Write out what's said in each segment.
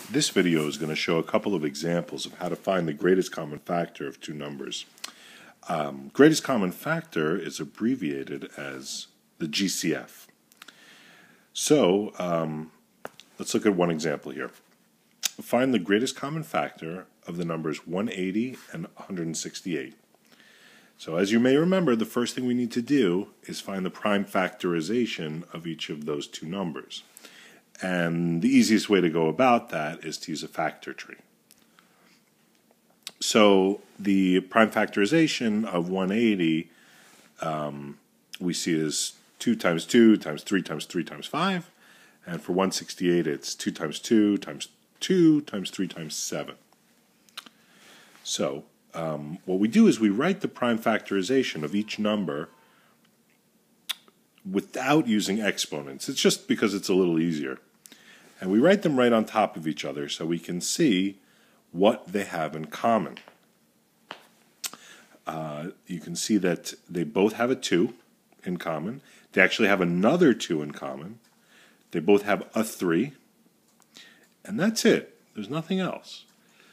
This video is going to show a couple of examples of how to find the greatest common factor of two numbers. Greatest common factor is abbreviated as the GCF. So let's look at one example here. Find the greatest common factor of the numbers 180 and 168. So as you may remember, the first thing we need to do is find the prime factorization of each of those two numbers. And the easiest way to go about that is to use a factor tree. So the prime factorization of 180 we see as 2 times 2 times 3 times 3 times 5. And for 168 it's 2 times 2 times 2 times 3 times 7. So what we do is we write the prime factorization of each number without using exponents. It's just because it's a little easier. And we write them right on top of each other so we can see what they have in common. You can see that they both have a 2 in common. They actually have another 2 in common. They both have a 3. And that's it. There's nothing else.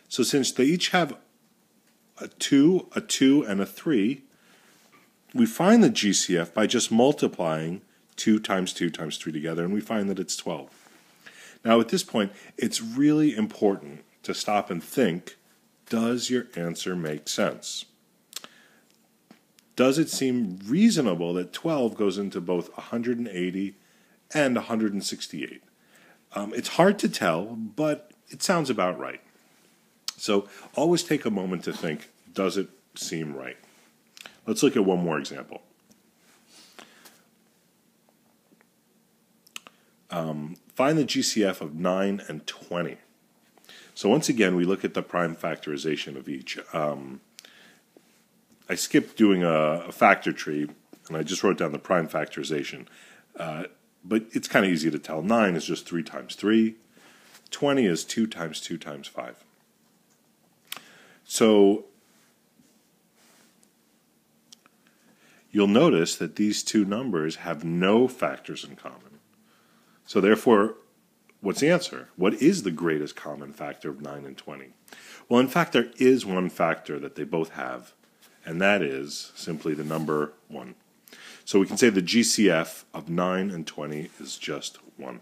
So since they each have a 2, and a 3, we find the GCF by just multiplying 2 times 2 times 3 together, and we find that it's 12. Now at this point, it's really important to stop and think, does your answer make sense? Does it seem reasonable that 12 goes into both 180 and 168? It's hard to tell, but it sounds about right. So always take a moment to think, does it seem right? Let's look at one more example. Find the GCF of 9 and 20. So once again, we look at the prime factorization of each. I skipped doing a factor tree, and I just wrote down the prime factorization. But it's kind of easy to tell. 9 is just 3 times 3. 20 is 2 times 2 times 5. So you'll notice that these two numbers have no factors in common. So therefore, what's the answer? What is the greatest common factor of 9 and 20? Well, in fact, there is one factor that they both have, and that is simply the number 1. So we can say the GCF of 9 and 20 is just 1.